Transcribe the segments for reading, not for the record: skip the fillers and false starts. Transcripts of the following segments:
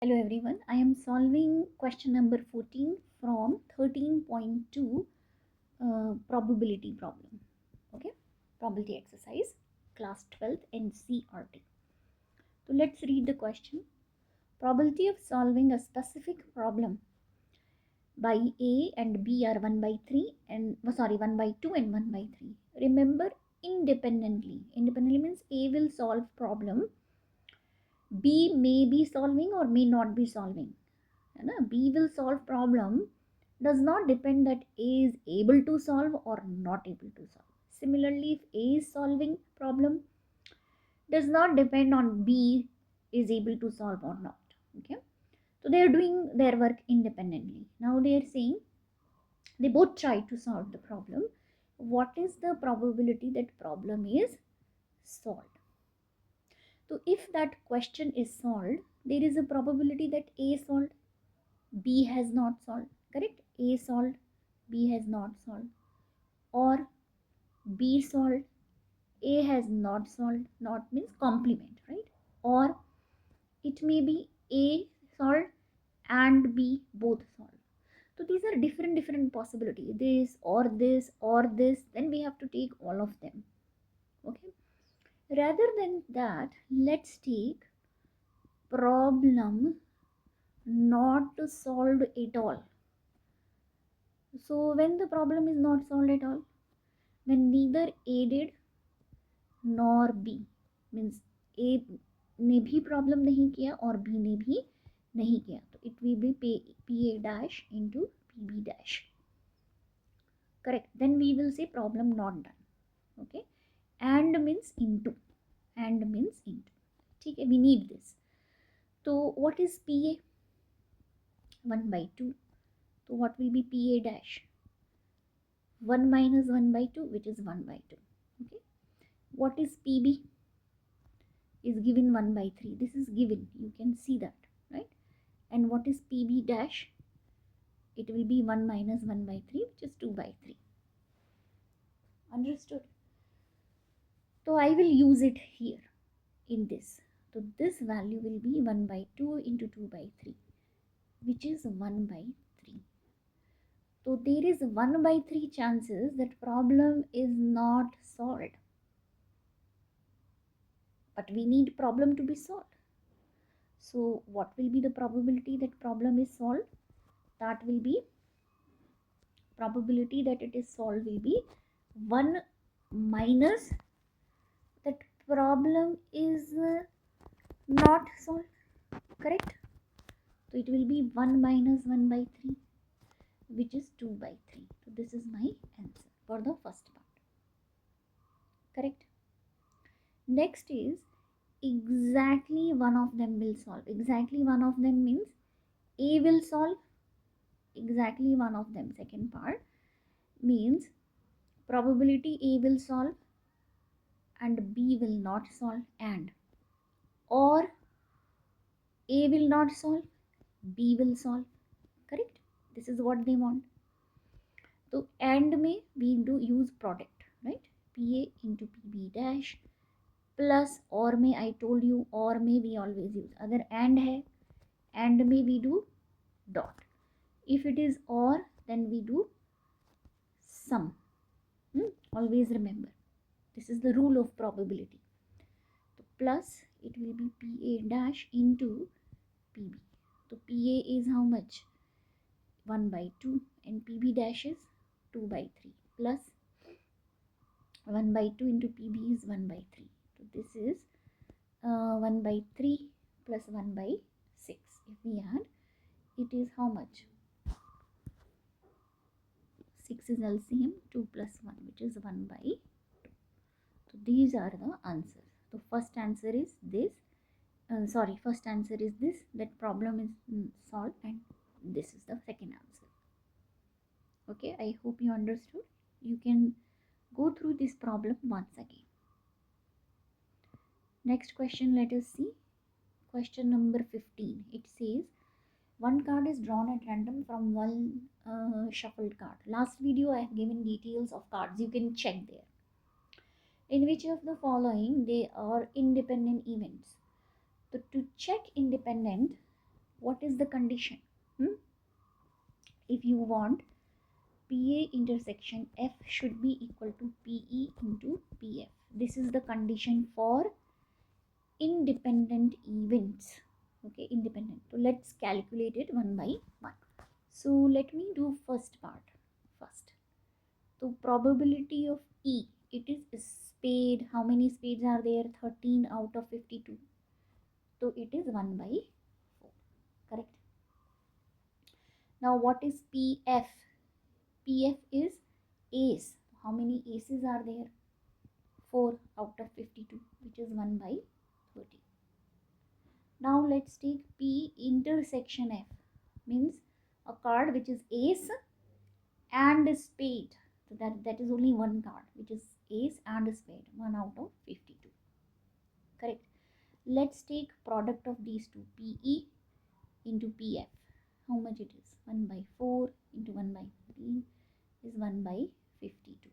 Hello everyone, I am solving question number 14 from 13.2 probability problem. Okay, probability exercise, class 12th NCERT. So let's read the question. Probability of solving a specific problem by A and B are 1 by 3 and 1 by 2 and 1 by 3. Remember, independently. Independently means A will solve problem, B may be solving or may not be solving. B will solve problem does not depend that A is able to solve or not able to solve. Similarly, if A is solving problem, does not depend on B is able to solve or not. Okay, so they are doing their work independently. Now they are saying they both try to solve the problem. What is the probability that problem is solved? So if that question is solved, there is a probability that A solved, B has not solved. Correct? A solved, B has not solved. Or B solved, A has not solved. Not means complement, right? Or it may be A solved and B both solved. So these are different possibilities. This or this or this. Then we have to take all of them. Okay. Rather than that, let's take problem not solved at all. So when the problem is not solved at all, when neither A did nor B, means A ने भी problem नहीं किया और B ने भी नहीं किया, तो it will be PA dash into PB dash. Correct. Then we will say problem not done. Okay. And means into. And means into. ठीक है, we need this. So what is PA? 1 by 2. So what will be PA dash? 1 minus 1 by 2, which is 1 by 2. Okay. What is PB? Is given 1 by 3. This is given. You can see that, right? And what is PB dash? It will be 1 minus 1 by 3, which is 2 by 3. Understood? So I will use it here in this. So this value will be 1 by 2 into 2 by 3, which is 1 by 3. So there is 1 by 3 chances that problem is not solved. But we need problem to be solved. So what will be the probability that problem is solved? That will be probability that it is solved will be 1 minus that problem is not solved. Correct? So it will be 1 minus 1 by 3, which is 2 by 3. So this is my answer for the first part. Correct? Next is exactly one of them will solve. Exactly one of them means A will solve. Exactly one of them. Second part means probability A will solve and B will not solve, and or A will not solve, B will solve. Correct? This is what they want. So and may we do use product, right? PA into PB dash plus or may, I told you or may we always use. Agar and hai, and may we do dot. If it is or, then we do sum. Always remember, this is the rule of probability. So plus it will be PA dash into PB. So PA is how much? 1 by 2 and PB dash is 2 by 3 plus 1 by 2 into PB is 1 by 3. So this is 1 by 3 plus 1 by 6. If we add, it is how much? 6 is LCM, 2 plus 1, which is 1 by 2. So these are the answers. So first answer is this. First answer is this, that problem is solved, and this is the second answer. Okay, I hope you understood. You can go through this problem once again. Next question, let us see. Question number 15. It says, one card is drawn at random from one shuffled card. Last video I have given details of cards. You can check there. In which of the following they are independent events? So to check independent, What is the condition? If you want PA intersection F should be equal to PE into PF. This is the condition for independent events. Okay, independent. So let's calculate it one by one. So let me do first part first. So probability of E, it is spade. How many spades are there? 13 out of 52. So it is 1 by 4. Correct. Now what is PF? PF is ace. How many aces are there? 4 out of 52, which is 1 by 30. Now let's take P intersection F. Means a card which is ace and spade. So that is only one card, which is ace and spade. 1 out of 52. Correct. Let's take product of these two. PE into PF. How much it is? 1 by 4 into 1 by 13 is 1 by 52.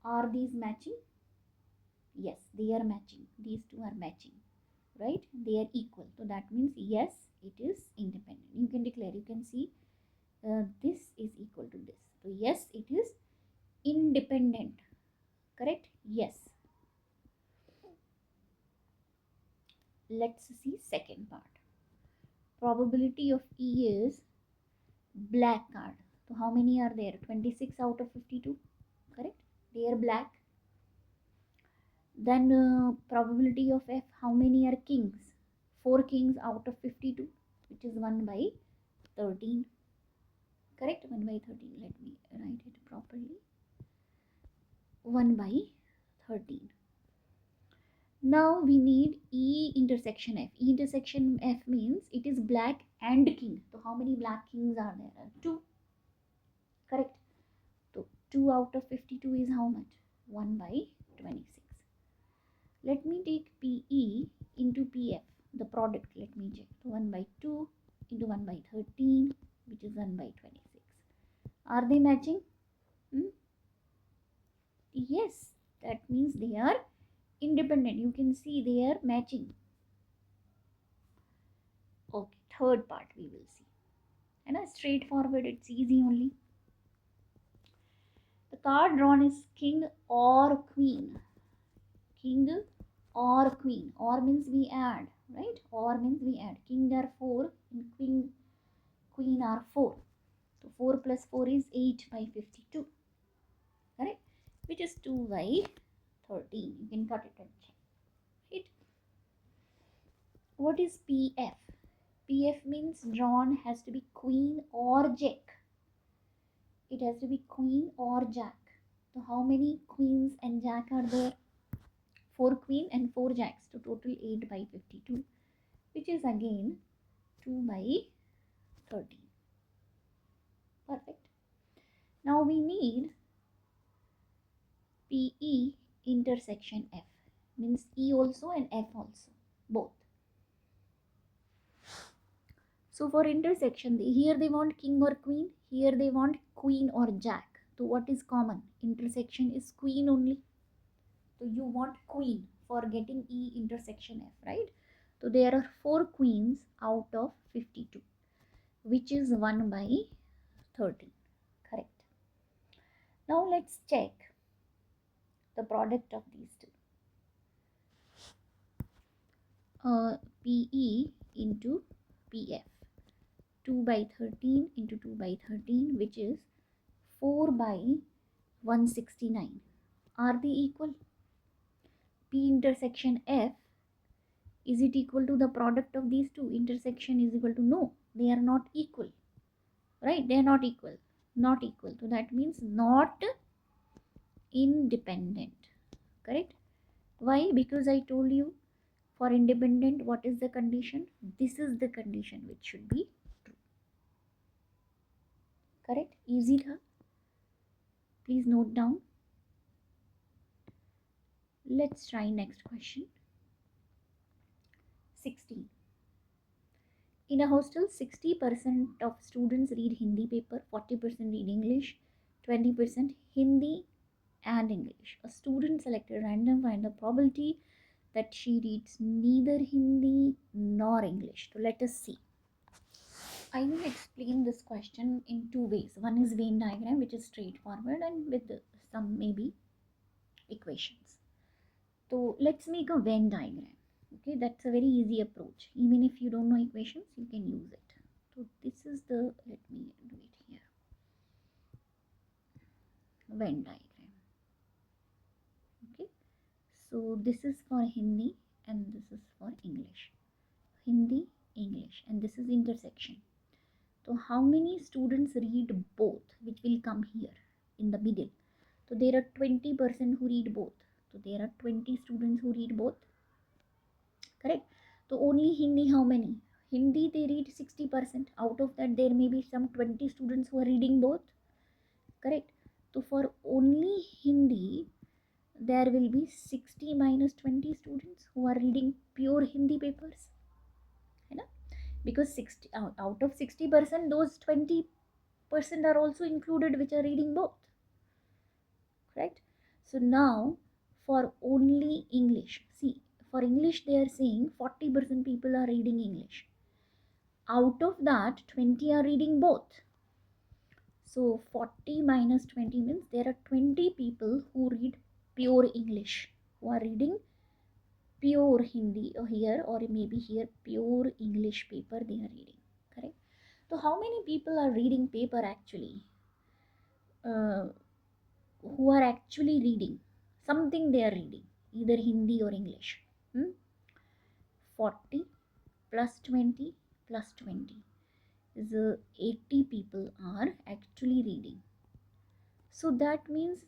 Are these matching? Yes, they are matching. These two are matching, right? They are equal. So that means yes, it is independent. You can declare, you can see this is equal to this. So yes, it is independent. Correct? Yes. Let's see second part. Probability of E is black card. So how many are there? 26 out of 52. Correct? They are black. Then probability of F, how many are kings? 4 kings out of 52, which is 1 by 13. Correct? 1 by 13. Let me write it properly. 1 by 13. Now we need E intersection F. E intersection F means it is black and king. So how many black kings are there? 2. Correct? So 2 out of 52 is how much? 1 by 26. Let me take PE into PF, the product. Let me check. So 1 by 2 into 1 by 13, which is 1 by 26. Are they matching? Yes, that means they are independent. You can see they are matching. Okay, third part we will see. And straightforward, it's easy only. The card drawn is king or queen. King or queen. Or means we add, right? Or means we add. King are 4 and queen are 4. So 4 plus 4 is 8 by 52. Correct? Which is 2 by 13. You can cut it and check. Right? What is PF? PF means drawn has to be queen or jack. It has to be queen or jack. So how many queens and jack are there? 4 queen and 4 jacks. So total 8 by 52. Which is again 2 by 13. Perfect. Now we need PE intersection F. Means E also and F also. Both. So for intersection, here they want king or queen. Here they want queen or jack. So what is common? Intersection is queen only. So you want queen for getting E intersection F, right? So there are 4 queens out of 52, which is 1 by 13. Correct. Now let's check the product of these two. PE into PF. 2 by 13 into 2 by 13, which is 4 by 169. Are they equal? P intersection F, is it equal to the product of these two? Intersection is equal to no. They are not equal. Right? They are not equal. Not equal. So that means not independent. Correct? Why? Because I told you for independent, what is the condition? This is the condition which should be true. Correct? Easy tha? Please note down. Let's try next question. 16. In a hostel, 60% of students read Hindi paper, 40% read English, 20% Hindi and English. A student selected random find the probability that she reads neither Hindi nor English. So let us see. I will explain this question in two ways. One is Venn diagram, which is straightforward, and with some maybe equations. So let's make a Venn diagram. Okay, that's a very easy approach. Even if you don't know equations, you can use it. So this is the, let me do it here, Venn diagram. Okay, so this is for Hindi and this is for English. Hindi, English, and this is intersection. So how many students read both, which will come here in the middle? So there are 20% who read both. So there are 20 students who read both. Correct. So only Hindi, how many? Hindi they read 60%. Out of that there may be some 20 students who are reading both. Correct. So for only Hindi there will be 60 minus 20 students who are reading pure Hindi papers. Because 60 out of 60%, those 20% are also included which are reading both. Correct. So now for only English, see, for English they are saying 40% people are reading English. Out of that 20 are reading both. So 40 minus 20 means there are 20 people who read pure English, who are reading pure Hindi here, or maybe here pure English paper they are reading. Correct. So how many people are reading paper actually? Who are actually reading something, they are reading either Hindi or English. 40 plus 20 plus 20 is 80 people are actually reading. So that means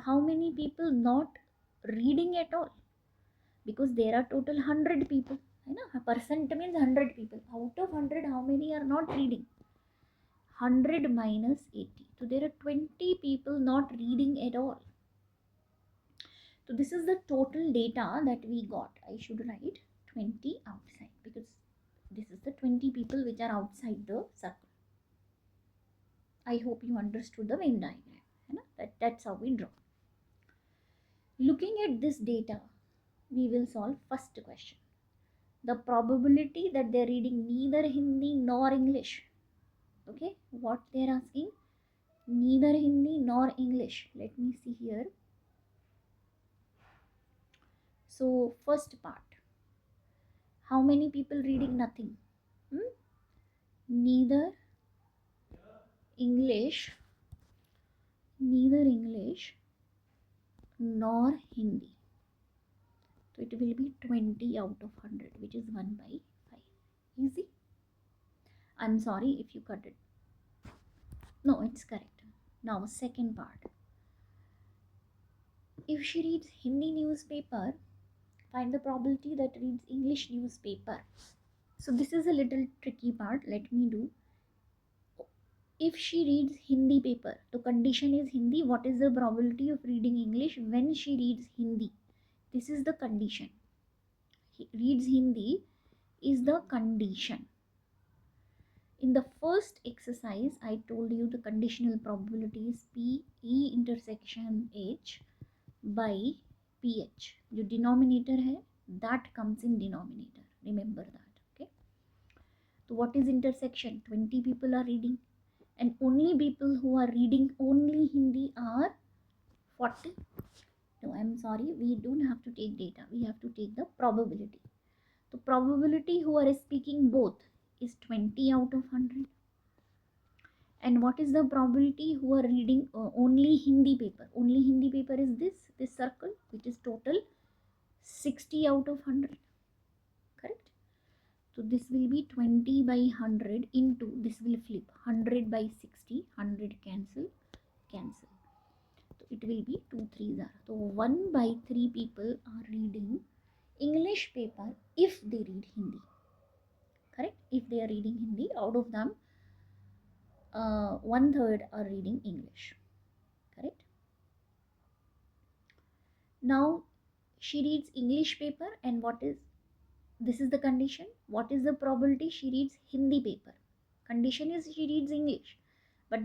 how many people not reading at all? Because there are total 100 people. A percent means 100 people. Out of 100, how many are not reading? 100 minus 80. So there are 20 people not reading at all. So this is the total data that we got. I should write 20 outside because this is the 20 people which are outside the circle. I hope you understood the Venn diagram. That's how we draw. Looking at this data, we will solve first question. The probability that they are reading neither Hindi nor English. Okay, what they are asking? Neither Hindi nor English. Let me see here. So first part. How many people reading nothing? Neither English nor Hindi. So it will be 20 out of 100, which is 1 by 5. Easy. I'm sorry if you cut it. No, it's correct. Now second part. If she reads Hindi newspaper, find the probability that reads English newspaper. So this is a little tricky part. Let me do. If she reads Hindi paper, the condition is Hindi. What is the probability of reading English when she reads Hindi? This is the condition. He reads Hindi is the condition. In the first exercise, I told you the conditional probability is P E intersection H by PH. जो denominator है, that comes in denominator. Remember that. Okay. So what is intersection? 20 people are reading, and only people who are reading only Hindi are 40. No, I'm sorry, we don't have to take data. We have to take the probability. The probability who are speaking both is 20 out of 100. And what is the probability who are reading only Hindi paper? Only Hindi paper is this circle, which is total 60 out of 100. Correct? So this will be 20 by 100 into, this will flip, 100 by 60, 100 cancel. So it will be 2 3s are. So 1 by 3 people are reading English paper if they read Hindi. Correct? If they are reading Hindi, out of them 1/3 are reading English. Correct? Now she reads English paper, and this is the condition. What is the probability she reads Hindi paper? Condition is she reads English, but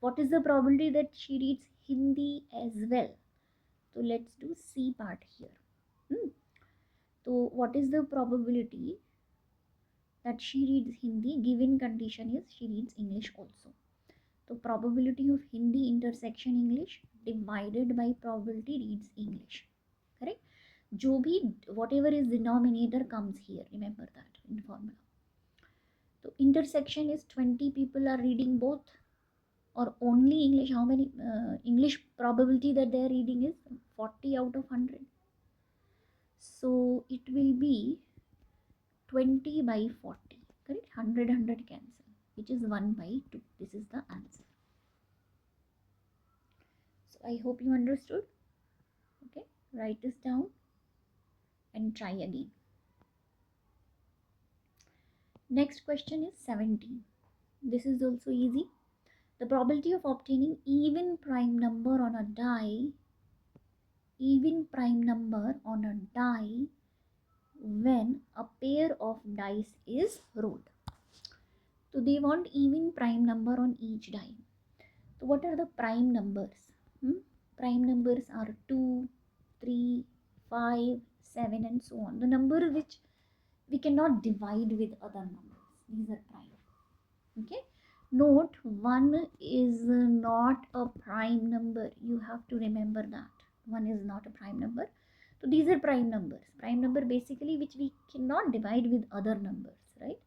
what is the probability that she reads Hindi as well? So let's do C part here. So what is the probability that she reads Hindi? Given condition is she reads English also. So probability of Hindi intersection English divided by probability reads English. Correct? जो भी whatever is denominator comes here. Remember that in formula. So intersection is 20 people are reading both or only English. How many English probability that they are reading is 40 out of 100. So it will be 20 by 40. Correct? 100 cancel, which is 1 by 2. This is the answer. So I hope you understood. Okay, write this down and try again. Next question is 17. This is also easy. The probability of obtaining even prime number on a die when a pair of dice is rolled. So they want even prime number on each die. So what are the prime numbers? Prime numbers are 2, 3, 5, 7 and so on. The number which we cannot divide with other numbers. These are prime. Okay. Note 1 is not a prime number. You have to remember that. 1 is not a prime number. So these are prime numbers. Prime number basically which we cannot divide with other numbers, right?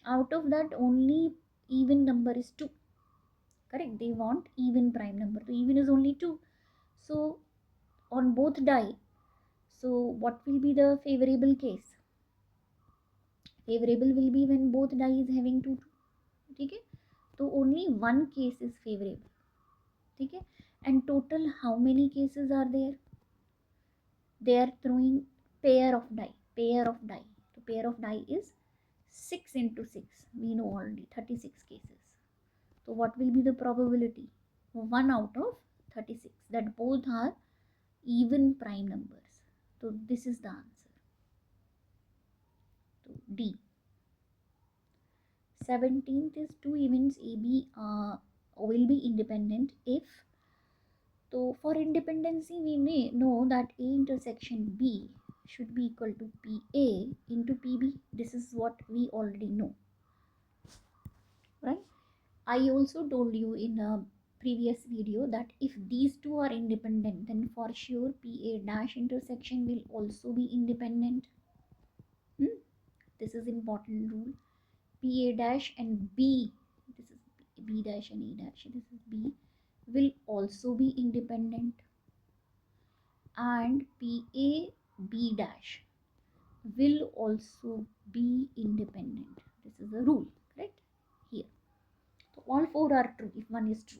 Out of that only even number is 2. Correct? They want even prime number. So even is only 2. So on both die, so what will be the favorable case? Favorable will be when both die is having 2. Okay? So only one case is favorable. Okay? And total how many cases are there? They are throwing pair of die. So pair of die is 6 into 6. We know already 36 cases. So what will be the probability? 1 out of 36. That both are even prime numbers. So this is the answer. So D. 17th is two events AB will be independent if. So for independency we may know that A intersection B should be equal to PA into PB. This is what we already know, right? I also told you in a previous video that if these two are independent, then for sure PA dash intersection will also be independent. This is important rule. PA dash and B, this is B dash and A dash, this is B, will also be independent. And PA B dash will also be independent. This is the rule, right? Here. So all four are true if one is true.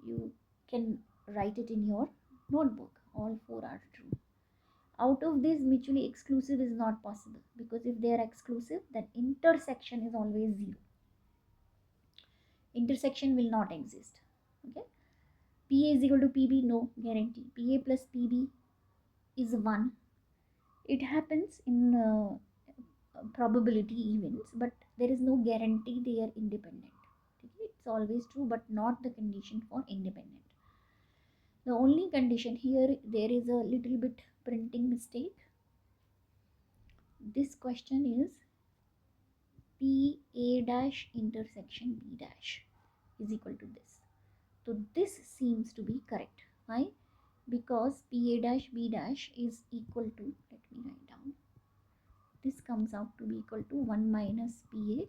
You can write it in your notebook. All four are true. Out of this, mutually exclusive is not possible, because if they are exclusive, then intersection is always 0. Intersection will not exist. Okay. PA is equal to PB, no guarantee. PA plus PB is 1. It happens in probability events, but there is no guarantee they are independent. Okay. It's always true, but not the condition for independent. The only condition here, there is a little bit printing mistake. This question is PA dash intersection B dash is equal to this. So this seems to be correct. Why? Because PA dash B dash is equal to, let me write down, this comes out to be equal to 1 minus PA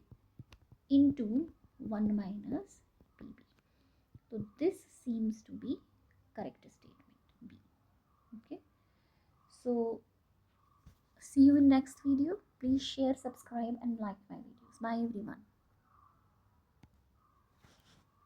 into 1 minus PB. So this seems to be correct statement B. Okay. So see you in next video. Please share, subscribe and like my videos. Bye everyone.